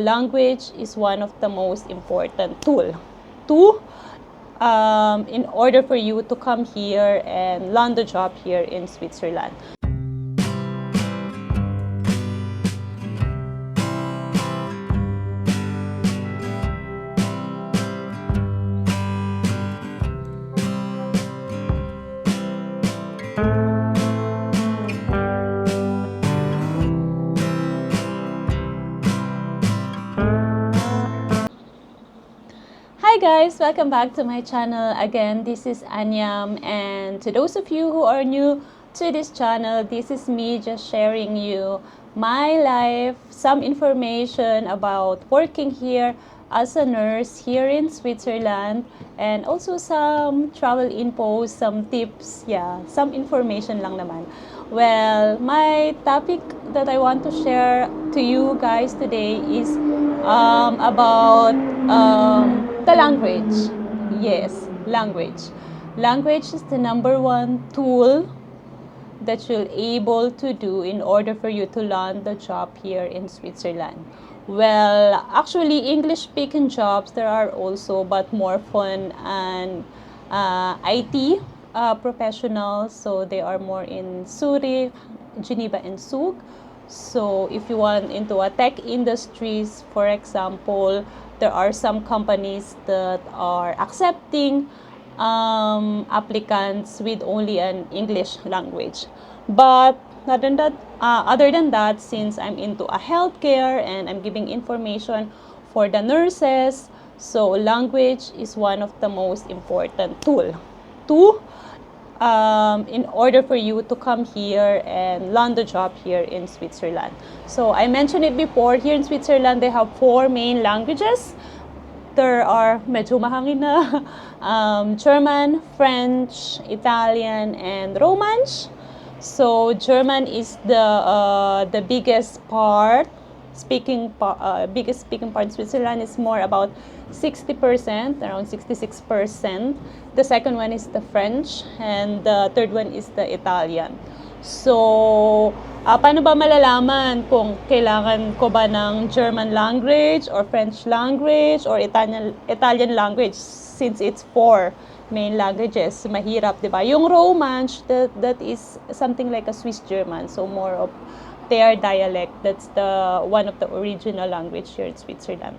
Language is one of the most important tool to in order for you to come here and land a job here in Switzerland. Hi guys, welcome back to my channel. Again, this is Anyam, and to those of you who are new to this channel, this is me just sharing you my life, some information about working here as a nurse here in Switzerland, and also some travel info, some tips, some information lang naman. Well, my topic that I want to share to you guys today is about the language. Yes, language. Language is the #1 tool that you're able to do in order for you to land the job here in Switzerland. Well, actually, English-speaking jobs there are also, but more fun and IT professionals. So they are more in Zurich, Geneva, and Zug. So if you want into a tech industries, for example, there are some companies that are accepting applicants with only an English language. But other than that, since I'm into a healthcare and I'm giving information for the nurses, so language is one of the most important tool to in order for you to come here and land a job here in Switzerland. So I mentioned it before, here in Switzerland they have 4 main languages. There are medyo mahangin na German, French, Italian, and Romance. So German is the biggest part. Biggest speaking part in Switzerland is more about 60%, around 66%. The second one is the French, and the third one is the Italian. So, paano ba malalaman kung kailangan ko ba ng German language or French language or Italian language, since it's 4 main languages? Mahirap, di ba? Yung Romance, that is something like a Swiss German, so more of their dialect. That's the one of the original language here in Switzerland.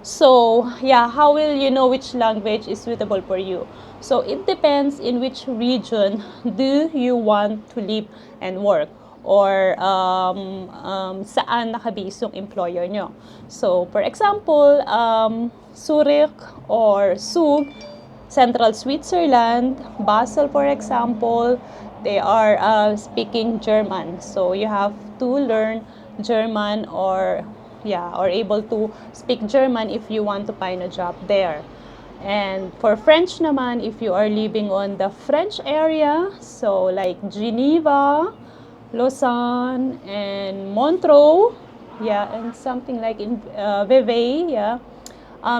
So, how will you know which language is suitable for you? So, it depends in which region do you want to live and work, or saan nakabase yung employer nyo. So, for example, Zurich or Zug, Central Switzerland, Basel, for example, they are speaking German. So, you have to learn German or able to speak German if you want to find a job there. And for French naman, if you are living on the French area, so like Geneva, Lausanne, and Montreux, and something like in Vevey,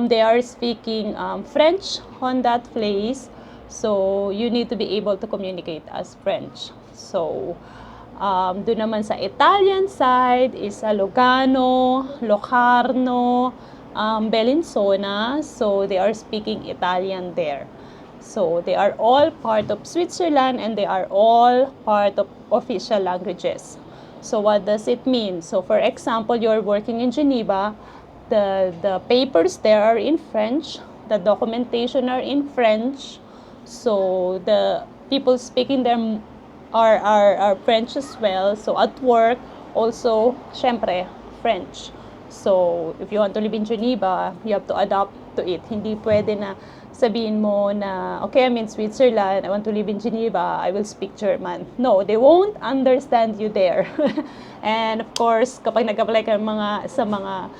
they are speaking French on that place. So you need to be able to communicate as French. So doon naman sa Italian side is Lugano, Locarno, Bellinzona. So they are speaking Italian there. So they are all part of Switzerland, and they are all part of official languages. So what does it mean? So for example, you're working in Geneva, the papers there are in French, the documentation are in French. So the people speaking there are French as well. So at work, also, syempre, French. So if you want to live in Geneva, you have to adapt to it. Hindi pwede na sabihin mo na, okay, I'm in Switzerland, I want to live in Geneva, I will speak German. No, they won't understand you there. And of course, kapag nag-apply ka sa mga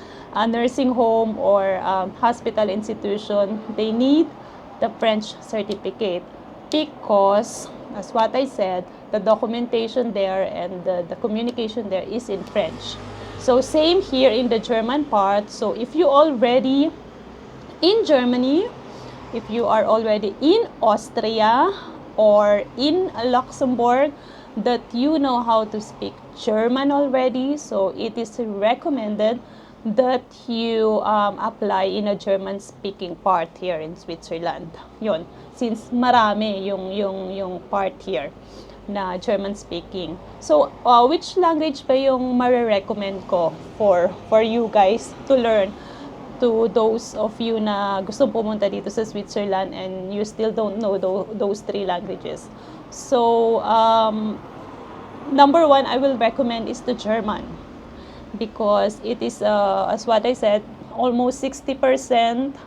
nursing home or hospital institution, they need the French certificate, because, as what I said, the documentation there and the communication there is in French. So same here in the German part. So if you already in Germany, if you are already in Austria or in Luxembourg, that you know how to speak German already, so it is recommended that you apply in a German-speaking part here in Switzerland. Yon, since marami yung part here na German-speaking. So, which language ba yung mare-recommend ko for you guys to learn? To those of you na gusto pumunta dito sa Switzerland and you still don't know those three languages. So, number one I will recommend is the German, because it is, as what I said, almost 60%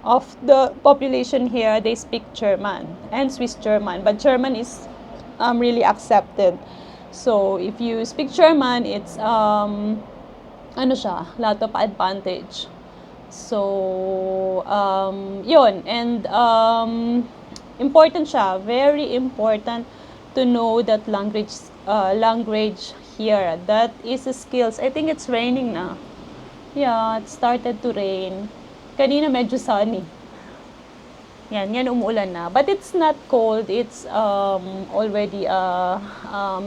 of the population here, they speak German and Swiss German, but German is really accepted. So if you speak German, it's ano siya, lot of advantage. So yun, and important siya, very important to know that language here. That is a skills. I think it's raining na. Yeah, it started to rain. Kanina medyo sunny. Yan umuulan na. But it's not cold. It's already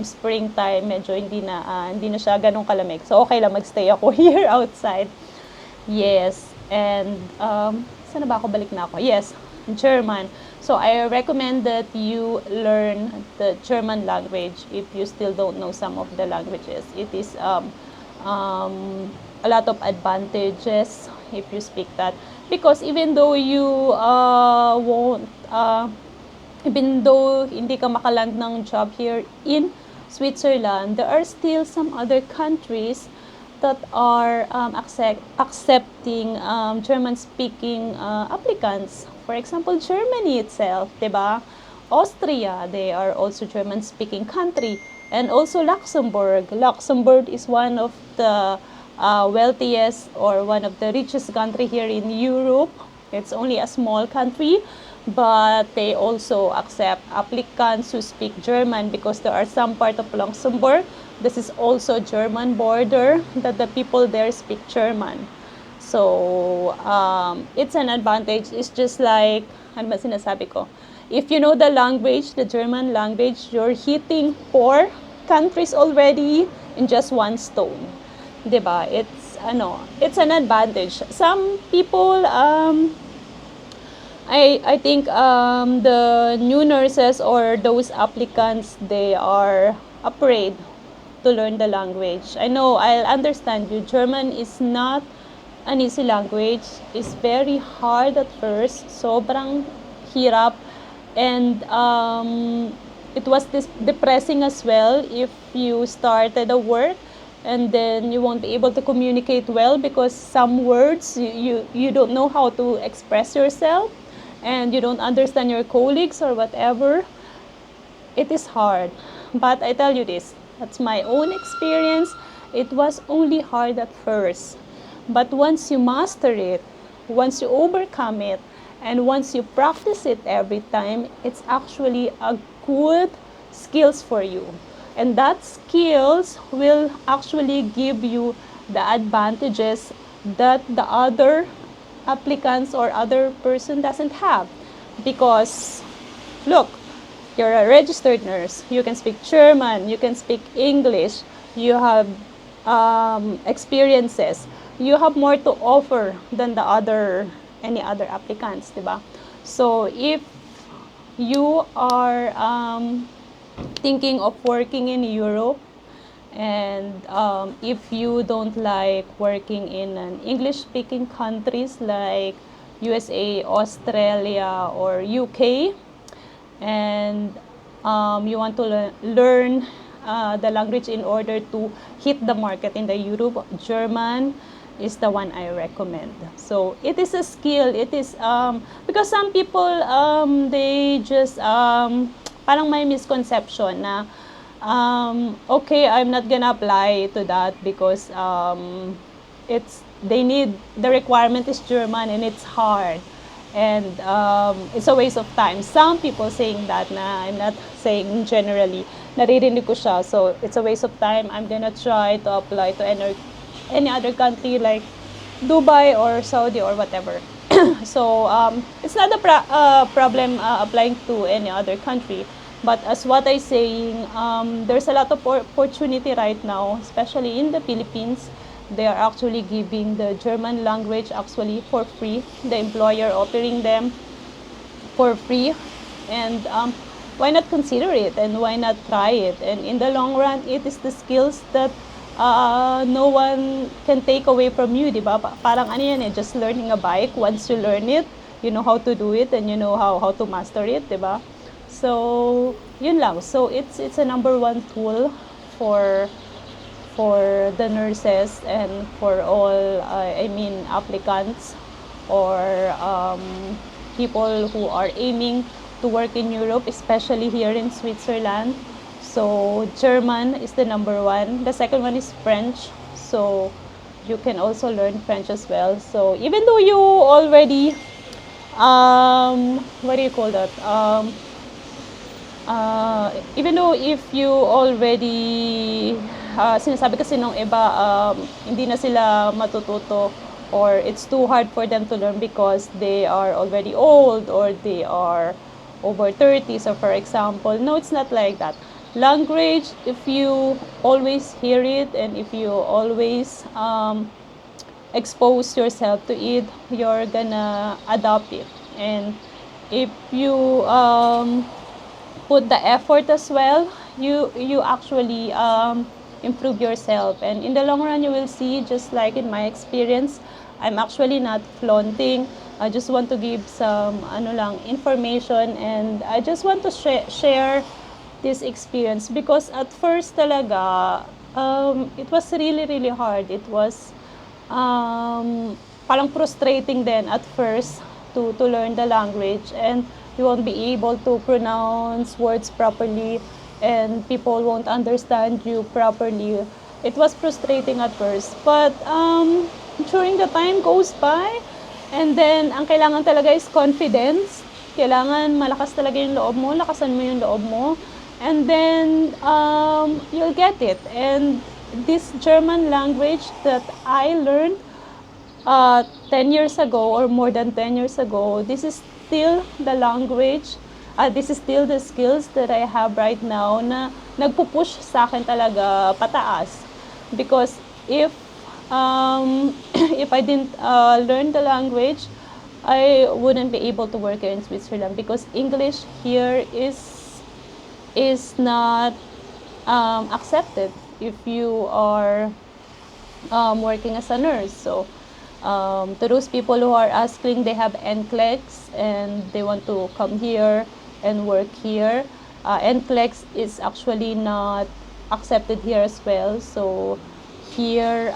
springtime. Medyo hindi na siya ganun kalamig. So okay lang magstay ako here outside. Yes. And saan na ba ako? Balik na ako. Yes, German. So I recommend that you learn the German language if you still don't know some of the languages. It is a lot of advantages if you speak that, because even though you even though hindi ka makaland ng job here in Switzerland, there are still some other countries that are accepting German-speaking applicants. For example, Germany itself, diba? Austria, they are also German-speaking country. And also Luxembourg. Luxembourg is one of the wealthiest or one of the richest country here in Europe. It's only a small country, but they also accept applicants who speak German, because there are some part of Luxembourg, this is also German border, that the people there speak German. So, it's an advantage. It's just like, ano ba sinasabi ko? If you know the language, the German language, you're hitting 4 countries already in just one stone. Diba? It's an advantage. Some people, I think the new nurses or those applicants, they are afraid to learn the language. I know, I'll understand you. German is not an easy language. It's very hard at first. Sobrang hirap. And it was depressing as well if you started a work and then you won't be able to communicate well, because some words you don't know how to express yourself and you don't understand your colleagues or whatever. It is hard. But I tell you this, that's my own experience. It was only hard at first. But once you master it, once you overcome it, and once you practice it every time, it's actually a good skills for you. And that skills will actually give you the advantages that the other applicants or other person doesn't have. Because, look, you're a registered nurse. You can speak German. You can speak English. You have experiences. You have more to offer than any other applicants, diba? So if you are thinking of working in Europe, and if you don't like working in an English-speaking countries like USA, Australia, or UK, and you want to learn the language in order to hit the market in the Europe, German is the one I recommend. So it is a skill. It is because some people they just parang may misconception na okay, I'm not gonna apply to that because the requirement is German and it's hard and it's a waste of time. Some people saying that, na I'm not saying generally, naririnig ko siya, so it's a waste of time. I'm gonna try to apply to any other country like Dubai or Saudi or whatever. So it's not a problem applying to any other country, but as what I saying, there's a lot of opportunity right now, especially in the Philippines, they are actually giving the German language actually for free. The employer offering them for free, and why not consider it and why not try it? And in the long run, it is the skills that no one can take away from you, di ba? Parang ano yan eh, just learning a bike. Once you learn it, you know how to do it and you know how to master it, di ba? So, yun lang. So, it's a number one tool for the nurses and for all, applicants or people who are aiming to work in Europe, especially here in Switzerland. So German is the number one. The second one is French. So you can also learn French as well. So even though you already, what do you call that? Even though if you already, sinasabi kasi nung iba, hindi na sila matututo or it's too hard for them to learn because they are already old or they are over 30. So for example, no, it's not like that. Language, if you always hear it and if you always expose yourself to it, you're gonna adopt it. And if you put the effort as well, you actually improve yourself, and in the long run you will see, just like in my experience, I'm actually not flaunting. I just want to give some information, and I just want to share this experience because at first talaga it was really hard. It was parang frustrating then at first to learn the language, and you won't be able to pronounce words properly and people won't understand you properly. It was frustrating at first, but during the time goes by, and then ang kailangan talaga is confidence. Kailangan malakas talaga yung loob mo, lakasan mo yung loob mo, and then you'll get it. And this German language that I learned 10 years ago or more than 10 years ago, this is still the language, this is still the skills that I have right now na nagpupush sa akin talaga pataas. Because if if I didn't learn the language, I wouldn't be able to work here in Switzerland because English here is not accepted if you are working as a nurse. So to those people who are asking, they have NCLEX and they want to come here and work here. NCLEX is actually not accepted here as well. So here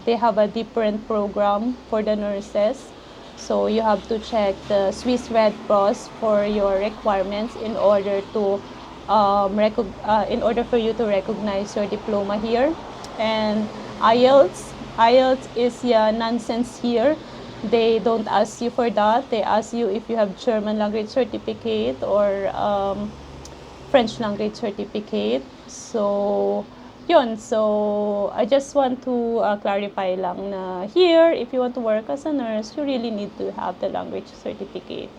they have a different program for the nurses. So you have to check the Swiss Red Cross for your requirements in order to in order for you to recognize your diploma here. And IELTS is nonsense here. They don't ask you for that. They ask you if you have German language certificate or French language certificate. So yun. So I just want to clarify lang na here, if you want to work as a nurse, you really need to have the language certificate.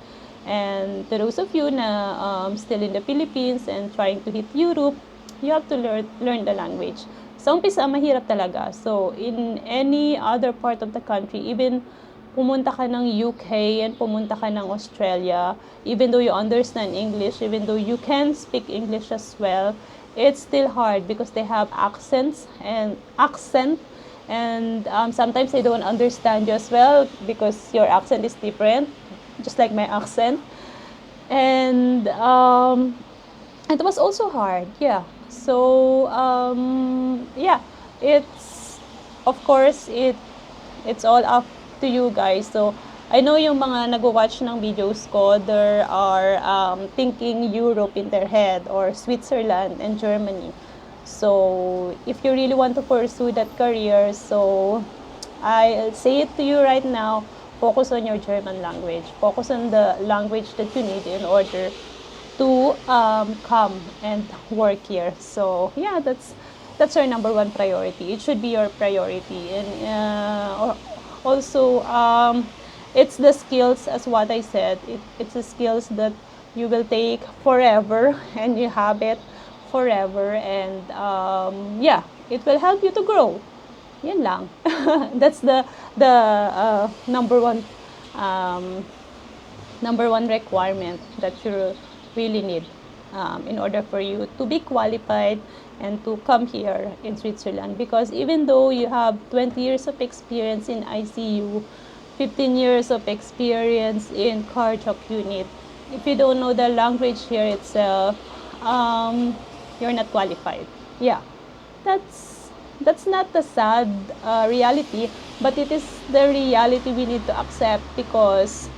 And to those of you na still in the Philippines and trying to hit Europe, you have to learn the language. Sa umpisa, mahirap talaga. So, in any other part of the country, even pumunta ka ng UK and pumunta ka ng Australia, even though you understand English, even though you can speak English as well, it's still hard because they have accent, and sometimes they don't understand you as well because your accent is different, just like my accent. And it was also hard, yeah. So it's, of course, it's all up to you guys. So I know yung mga nag-watch ng videos ko, there are thinking Europe in their head, or Switzerland and Germany. So if you really want to pursue that career, so I'll say it to you right now, focus on your German language. Focus on the language that you need in order to come and work here. So yeah, that's your number one priority. It should be your priority. And also it's the skills, as what I said, it's the skills that you will take forever and you have it forever, and it will help you to grow. yun lang. That's the um, number one requirement that you really need in order for you to be qualified and to come here in Switzerland. Because even though you have 20 years of experience in ICU, 15 years of experience in cardiac unit, if you don't know the language here itself, you're not qualified. Yeah, that's not the sad reality, but it is the reality we need to accept because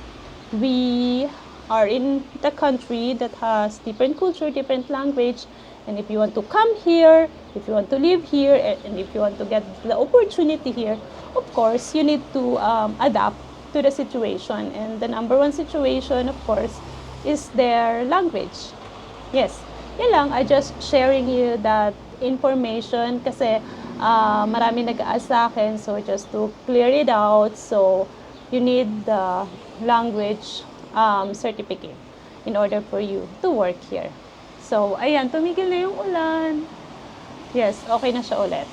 we are in the country that has different culture, different language, and if you want to come here, if you want to live here, and if you want to get the opportunity here, of course, you need to adapt to the situation. And the number one situation, of course, is their language. Yes, yun lang. I just sharing you that information kasi marami nag-ask sa akin. So, just to clear it out. So, you need the language certificate in order for you to work here. So, ayan, tumigil na yung ulan. Yes, okay na siya ulit.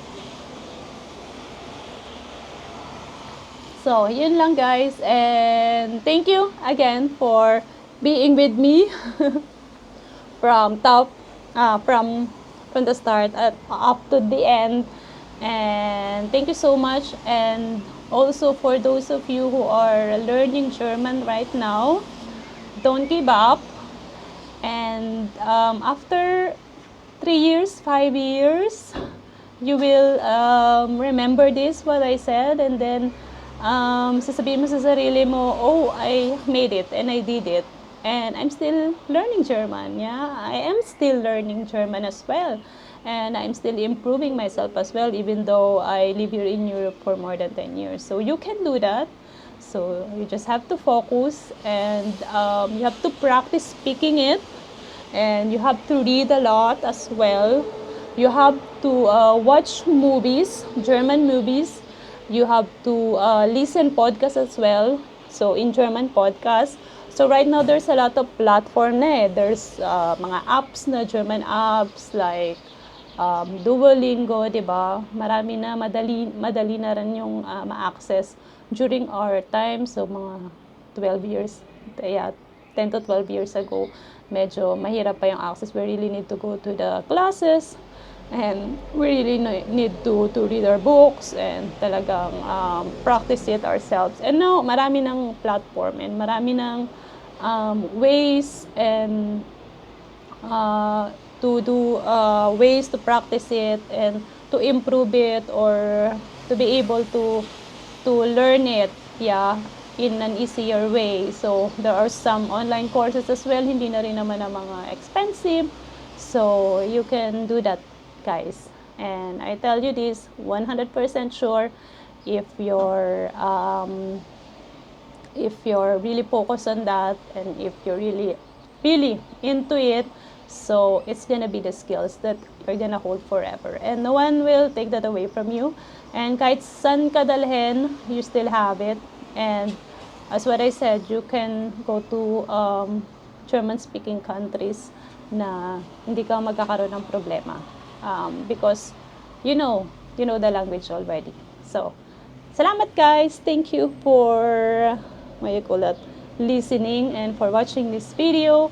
So, yun lang guys. And thank you again for being with me from from the start up to the end. And thank you so much. And also for those of you who are learning German right now, don't give up. And after 3 years, 5 years, you will remember this, what I said, and then sasabihin mo sa sarili mo, oh, I made it and I did it. And I'm still learning German, yeah. I am still learning German as well. And I'm still improving myself as well, even though I live here in Europe for more than 10 years. So you can do that. So you just have to focus and you have to practice speaking it. And you have to read a lot as well. You have to watch movies, German movies. You have to listen podcasts as well. So in German podcast. So right now there's a lot of platform na eh. There's mga apps na, German apps like Duolingo, 'di ba? Marami na, madali na rin yung ma-access during our time. So mga 12 years, yeah, 10 to 12 years ago, medyo mahirap pa yung access. We really need to go to the classes and we really need to read our books and talagang practice it ourselves. And now, marami ng platform and marami ng ways and to do ways to practice it and to improve it or to be able to learn it, yeah, in an easier way. So there are some online courses as well, hindi na rin naman ang mga expensive. So you can do that, guys. And I tell you this 100% sure, if you're really focused on that and if you're really into it, so it's gonna be the skills that you're gonna hold forever and no one will take that away from you. And kahit saan ka dalhin, you still have it. And as what I said, you can go to German speaking countries na hindi ka magkakaroon ng problema because you know the language already. So salamat guys, thank you for listening and for watching this video.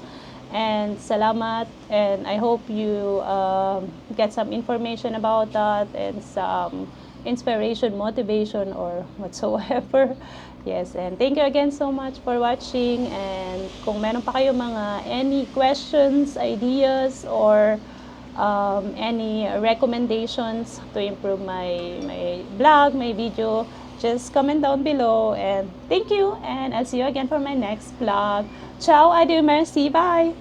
And salamat, and I hope you get some information about that and some inspiration, motivation, or whatsoever. Yes, and thank you again so much for watching. And kung meron pa kayo mga any questions, ideas, or any recommendations to improve my blog, my video, just comment down below. And thank you, and I'll see you again for my next vlog. Ciao, adieu, merci, bye!